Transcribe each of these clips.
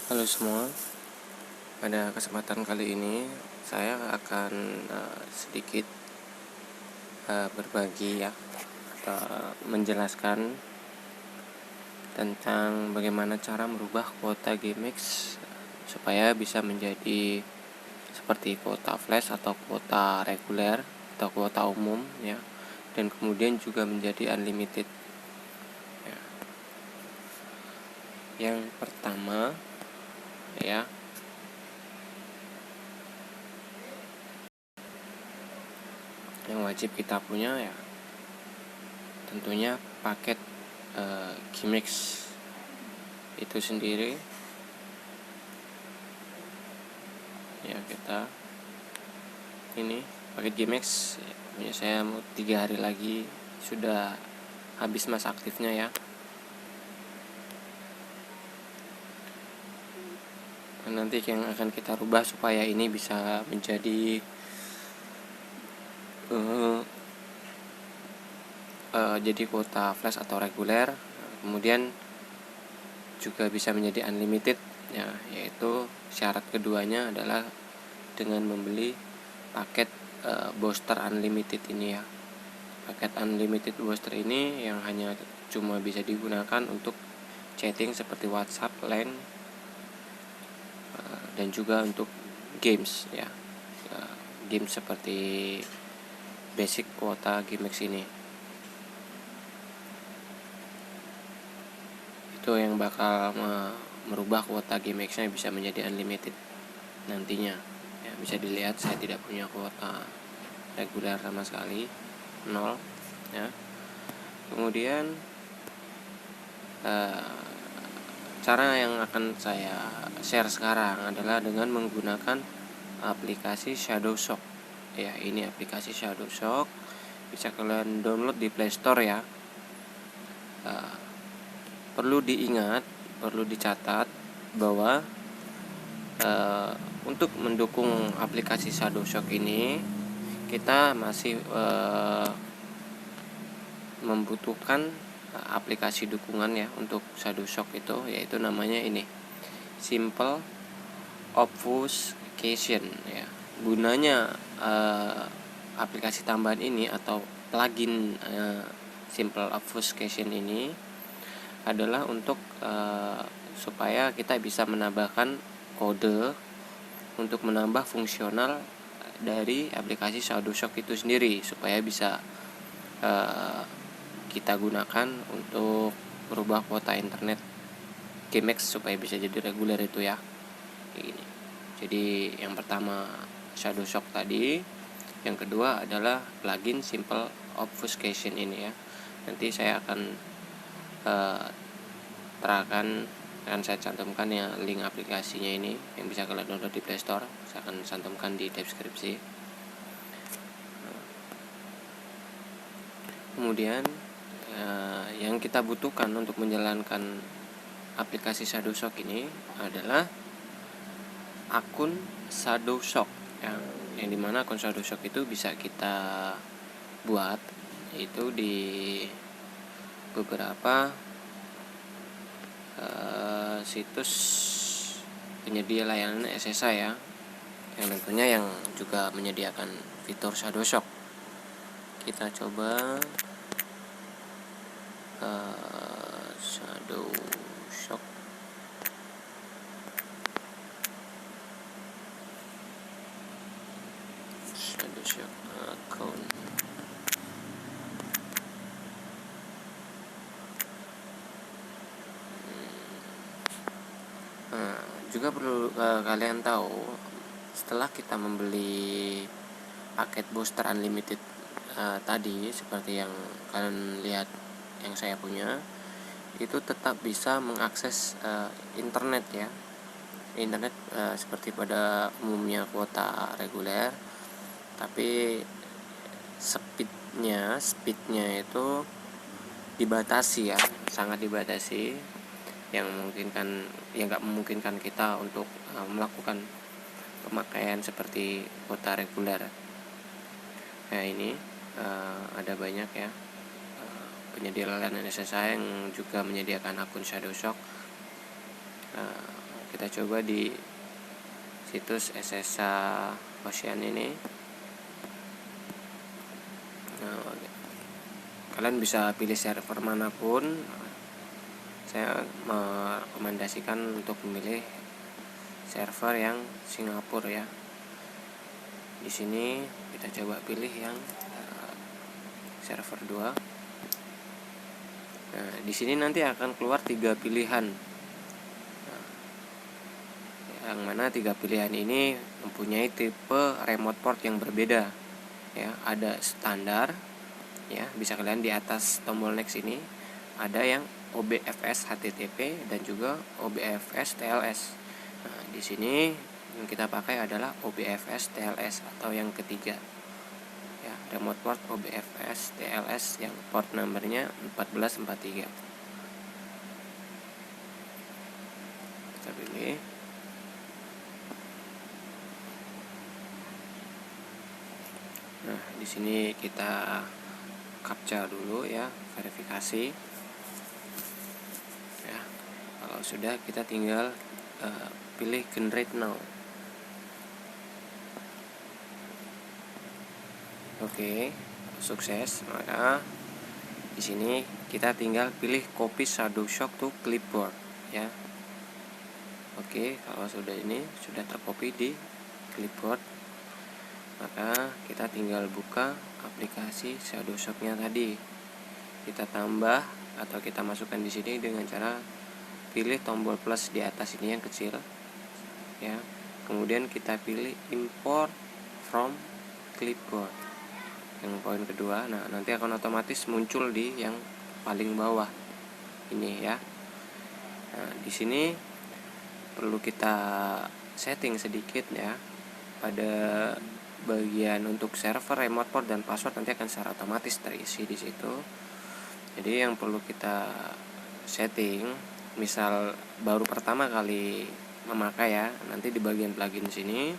Halo semua, pada kesempatan kali ini saya akan sedikit berbagi ya, atau menjelaskan tentang bagaimana cara merubah kuota GameX supaya bisa menjadi seperti kuota flash atau kuota reguler atau kuota umum ya, dan kemudian juga menjadi unlimited ya. Yang pertama ya, yang wajib kita punya ya tentunya paket GameX itu sendiri ya. Kita ini paket GameX punya saya 3 hari lagi sudah habis masa aktifnya ya. Dan nanti yang akan kita rubah supaya ini bisa menjadi jadi kuota flash atau reguler, kemudian juga bisa menjadi unlimited ya, yaitu syarat keduanya adalah dengan membeli paket booster unlimited ini ya. Paket unlimited booster ini yang hanya cuma bisa digunakan untuk chatting seperti WhatsApp, LAN, dan juga untuk games ya, games seperti basic kuota GameX ini. Itu yang bakal merubah kuota GameX-nya bisa menjadi unlimited nantinya ya. Bisa dilihat saya tidak punya kuota reguler sama sekali, 0 ya. Kemudian cara yang akan saya share sekarang adalah dengan menggunakan aplikasi Shadowshock ya. Ini aplikasi Shadowshock bisa kalian download di Play Store ya. Perlu diingat, perlu dicatat bahwa untuk mendukung aplikasi Shadowshock ini kita masih membutuhkan aplikasi dukungan ya untuk Shadowshock itu, yaitu namanya ini Simple Obfuscation ya. Gunanya aplikasi tambahan ini atau plugin Simple Obfuscation ini adalah untuk supaya kita bisa menambahkan kode untuk menambah fungsional dari aplikasi Shadowshock itu sendiri, supaya bisa kita gunakan untuk merubah kuota internet GameX supaya bisa jadi reguler itu ya. Ini. Jadi yang pertama Shadowshock tadi, yang kedua adalah plugin Simple Obfuscation ini ya. Nanti saya akan akan saya cantumkan ya link aplikasinya ini yang bisa kalian download di Play Store. Saya akan cantumkan di deskripsi. Kemudian yang kita butuhkan untuk menjalankan aplikasi Shadowshock ini adalah akun Shadowshock yang dimana akun Shadowshock itu bisa kita buat itu di beberapa situs penyedia layanan SSH ya, yang tentunya yang juga menyediakan fitur Shadowshock. Kita coba Shadowshock. Shadowshock account. Juga perlu kalian tahu, setelah kita membeli paket booster unlimited tadi seperti yang kalian lihat yang saya punya, itu tetap bisa mengakses internet ya. Internet seperti pada umumnya kuota reguler, tapi speednya itu dibatasi ya, sangat dibatasi, yang nggak memungkinkan kita untuk melakukan pemakaian seperti kuota reguler. Nah ini ada banyak ya penyedia layanan SSH yang juga menyediakan akun Shadowshock. kita coba di situs SSH Ocean ini. Nah, kalian bisa pilih server manapun. Saya merekomendasikan untuk memilih server yang Singapura ya. Di sini kita coba pilih yang server 2. Nah, di sini nanti akan keluar 3 pilihan. Nah, yang mana 3 pilihan ini mempunyai tipe remote port yang berbeda. Ya, ada standar, ya, bisa kalian di atas tombol next ini. Ada yang OBFS HTTP dan juga OBFS TLS. Nah, di sini yang kita pakai adalah OBFS TLS atau yang ketiga. Ya, remote port OBFS TLS yang port numbernya 1443. Kita pilih. Nah, di sini kita captcha dulu ya, verifikasi. Ya, kalau sudah kita tinggal pilih generate now. Oke, sukses. Maka di sini kita tinggal pilih copy Shadowshock to clipboard ya. Oke, kalau sudah ini sudah tercopy di clipboard, maka kita tinggal buka aplikasi Shadowshock-nya tadi. Kita tambah atau kita masukkan di sini dengan cara pilih tombol plus di atas ini yang kecil ya. Kemudian kita pilih import from clipboard yang poin kedua. Nah, nanti akan otomatis muncul di yang paling bawah ini ya. Nah, di sini perlu kita setting sedikit ya. Pada bagian untuk server, remote port dan password nanti akan secara otomatis terisi di situ. Jadi yang perlu kita setting, misal baru pertama kali memakai ya, nanti di bagian plugin sini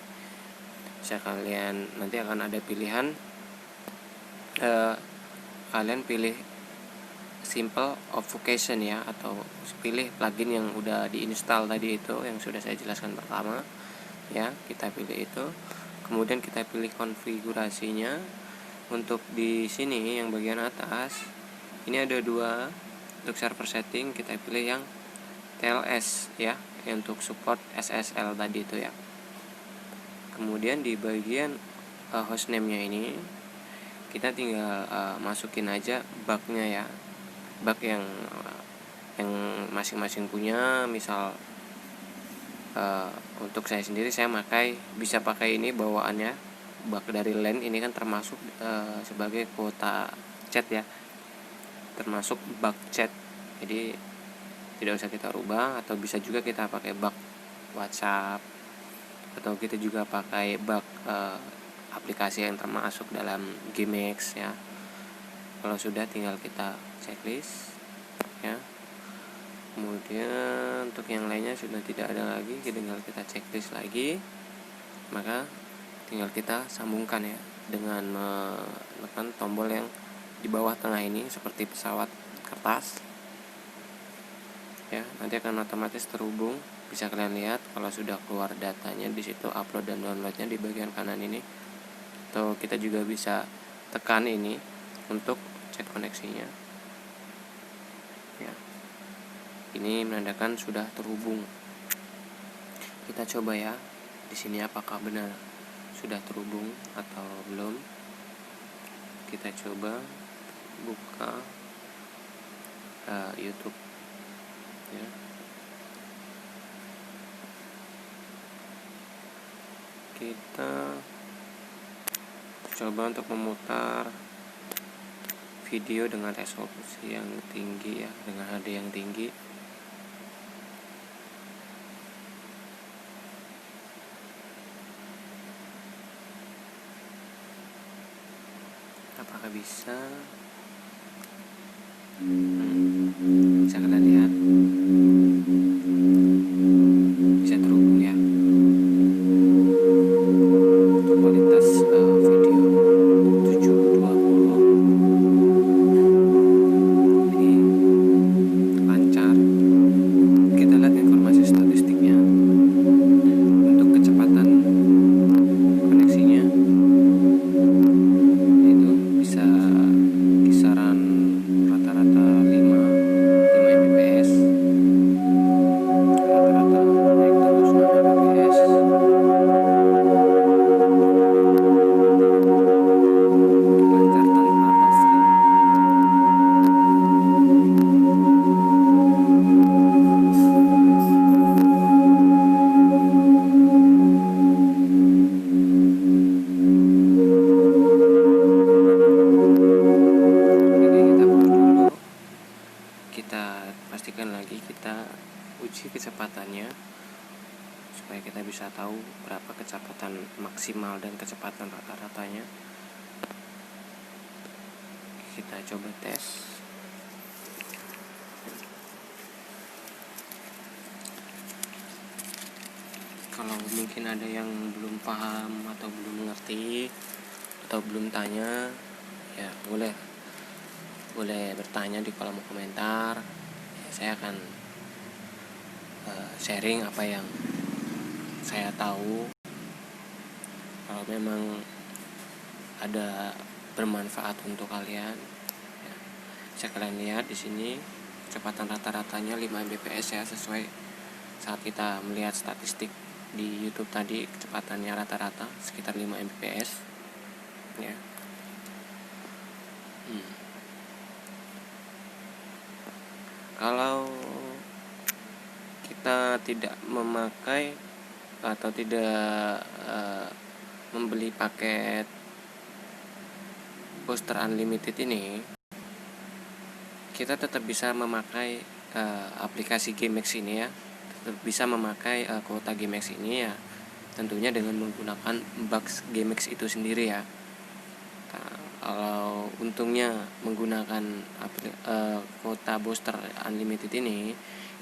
bisa kalian nanti akan ada pilihan, kalian pilih simple obfuscation ya, atau pilih plugin yang udah diinstal tadi itu yang sudah saya jelaskan pertama ya, kita pilih itu. Kemudian kita pilih konfigurasinya. Untuk di sini yang bagian atas ini ada 2. Untuk server setting kita pilih yang TLS ya, untuk support SSL tadi itu ya. Kemudian di bagian hostname-nya ini kita tinggal masukin aja bug-nya ya, bug yang masing-masing punya. Misal untuk saya sendiri, saya bisa pakai ini bawaannya, bug dari LAN ini kan termasuk sebagai kuota chat ya, termasuk bug chat, jadi tidak usah kita rubah. Atau bisa juga kita pakai bug WhatsApp, atau kita juga pakai bug aplikasi yang termasuk dalam GameX ya. Kalau sudah tinggal kita checklist ya. Kemudian untuk yang lainnya sudah tidak ada lagi, tinggal kita checklist lagi. Maka tinggal kita sambungkan ya dengan menekan tombol yang di bawah tengah ini seperti pesawat kertas ya. Nanti akan otomatis terhubung. Bisa kalian lihat kalau sudah keluar datanya di situ, upload dan downloadnya di bagian kanan ini. Atau kita juga bisa tekan ini untuk cek koneksinya ya. Ini menandakan sudah terhubung. Kita coba ya di sini apakah benar sudah terhubung atau belum. Kita coba buka YouTube ya. Kita coba untuk memutar video dengan resolusi yang tinggi ya, dengan HD yang tinggi. Apakah bisa? Bisa kalian lihat, bisa terhubung ya. Kualitas video 720 ini lancar. Kita lihat informasi statistiknya. kita uji kecepatannya supaya kita bisa tahu berapa kecepatan maksimal dan kecepatan rata-ratanya. Kita coba tes. Kalau mungkin ada yang belum paham atau belum mengerti atau belum tanya, ya boleh bertanya di kolom komentar. Ya, saya akan sharing apa yang saya tahu. Kalau memang ada bermanfaat untuk kalian, ya, bisa kalian lihat di sini kecepatan rata-ratanya 5 Mbps ya, sesuai saat kita melihat statistik di YouTube tadi, kecepatannya rata-rata sekitar 5 Mbps ya. Kalau kita tidak memakai atau tidak membeli paket booster unlimited ini, kita tetap bisa memakai aplikasi GameX ini ya, tetap bisa memakai kuota GameX ini ya, tentunya dengan menggunakan box GameX itu sendiri ya. Kalau untungnya menggunakan kuota booster unlimited ini,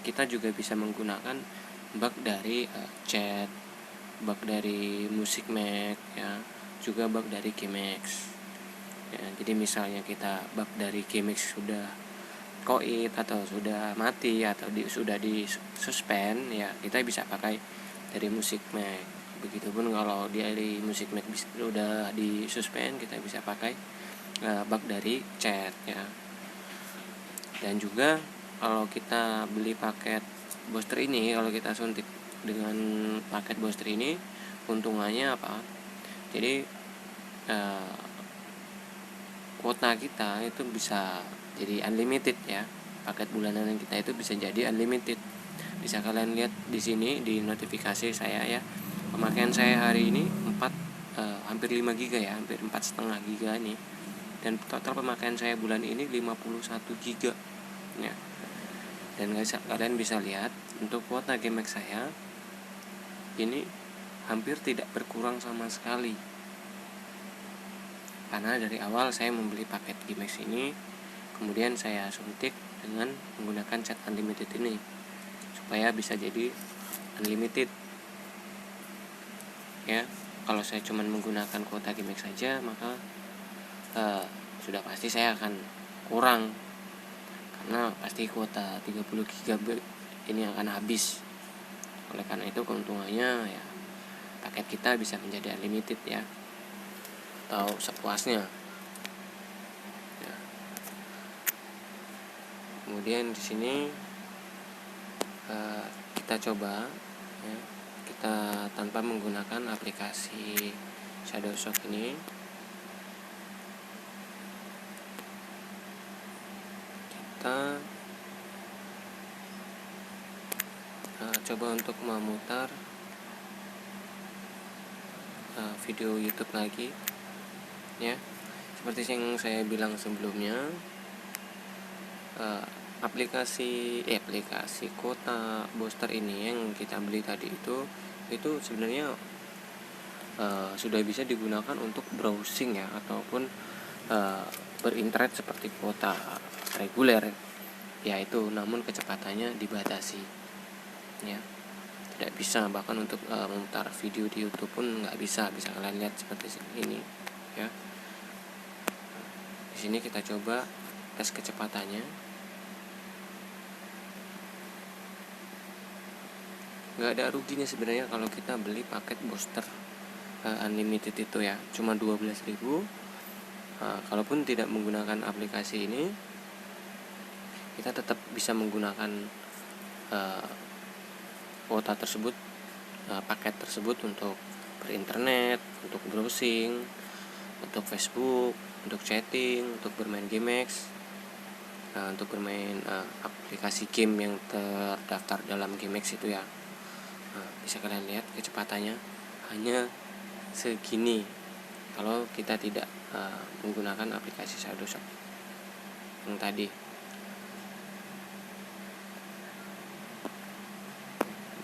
kita juga bisa menggunakan bug dari chat, bug dari Music Mac ya, juga bug dari GameX ya. Jadi misalnya kita bug dari GameX sudah koit atau sudah mati atau sudah di suspend ya, kita bisa pakai dari Music Mac. Begitupun kalau dari Music Mac sudah di suspend, kita bisa pakai bug dari chat ya. Dan juga kalau kita beli paket booster ini, kalau kita suntik dengan paket booster ini, keuntungannya apa? Jadi kuota kita itu bisa jadi unlimited ya. Paket bulanan kita itu bisa jadi unlimited. Bisa kalian lihat di sini di notifikasi saya ya. Pemakaian saya hari ini hampir 5 GB ya, hampir 4,5 GB nih. Dan total pemakaian saya bulan ini 51 GB ya. Dan kalian bisa lihat untuk kuota GameX saya ini hampir tidak berkurang sama sekali, karena dari awal saya membeli paket GameX ini, kemudian saya suntik dengan menggunakan chat unlimited ini supaya bisa jadi unlimited ya. Kalau saya cuma menggunakan kuota GameX saja, maka sudah pasti saya akan kurang, karena pasti kuota 30 GB ini akan habis. Oleh karena itu keuntungannya ya, paket kita bisa menjadi unlimited ya, atau sepuasnya ya. Kemudian di sini kita coba ya, kita tanpa menggunakan aplikasi Shadowshock ini, kita coba untuk memutar video YouTube lagi ya. Seperti yang saya bilang sebelumnya, aplikasi kuota booster ini yang kita beli tadi itu sebenarnya sudah bisa digunakan untuk browsing ya, ataupun berinternet seperti kuota reguler ya itu, namun kecepatannya dibatasi ya, tidak bisa, bahkan untuk memutar video di YouTube pun nggak bisa kalian lihat seperti ini ya. Di sini kita coba tes kecepatannya. Nggak ada ruginya sebenarnya kalau kita beli paket booster unlimited itu ya, cuma 12.000. Kalaupun tidak menggunakan aplikasi ini, kita tetap bisa menggunakan kuota tersebut, paket tersebut untuk berinternet, untuk browsing, untuk Facebook, untuk chatting, untuk bermain GameX, untuk bermain aplikasi game yang terdaftar dalam GameX itu ya. Bisa kalian lihat kecepatannya hanya segini kalau kita tidak menggunakan aplikasi Shadowshock yang tadi.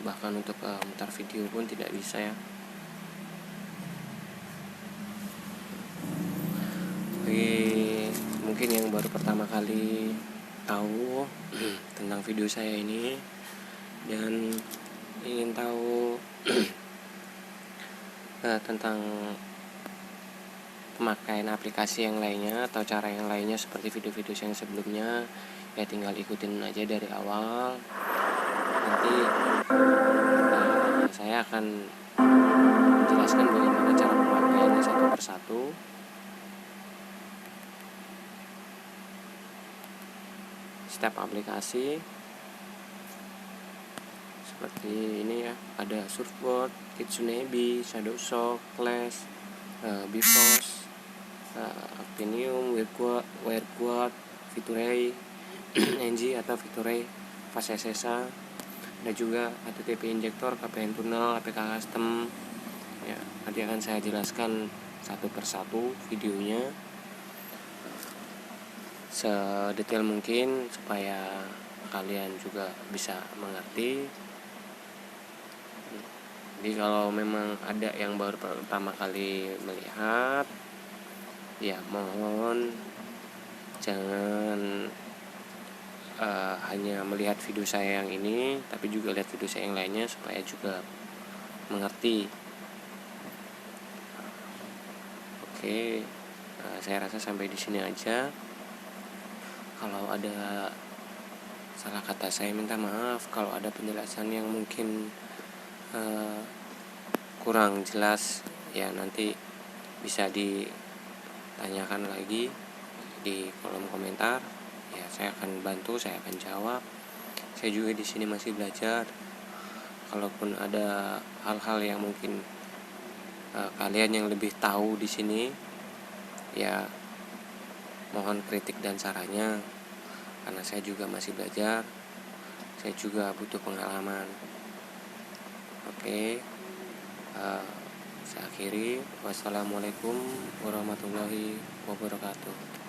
bahkan untuk mutar video pun tidak bisa ya. Bagi mungkin yang baru pertama kali tahu tentang video saya ini dan ingin tahu tentang pemakaian aplikasi yang lainnya atau cara yang lainnya seperti video-video yang sebelumnya, ya tinggal ikutin aja dari awal. Nanti saya akan menjelaskan bagaimana cara pemakaiannya satu persatu. Step aplikasi seperti ini ya, ada Surfboard, Kitsunebi, Shadowshock, Clash, Bifrost, Actinium, WireGuard, Viture, NG atau Viture, Fast SSA. Ada juga HTTP Injector, KPN Tunnel, APK Custom. Ya, nanti akan saya jelaskan satu persatu videonya sedetail mungkin supaya kalian juga bisa mengerti. Jadi kalau memang ada yang baru pertama kali melihat, ya mohon jangan hanya melihat video saya yang ini, tapi juga lihat video saya yang lainnya supaya juga mengerti. Oke, saya rasa sampai di sini aja. Kalau ada salah kata saya minta maaf. Kalau ada penjelasan yang mungkin kurang jelas, ya nanti bisa ditanyakan lagi di kolom komentar. Ya saya akan bantu, saya akan jawab. Saya juga di sini masih belajar. Kalaupun ada hal-hal yang mungkin kalian yang lebih tahu di sini, ya mohon kritik dan sarannya, karena saya juga masih belajar. Saya juga butuh pengalaman. Oke, saya akhiri. Wassalamualaikum warahmatullahi wabarakatuh.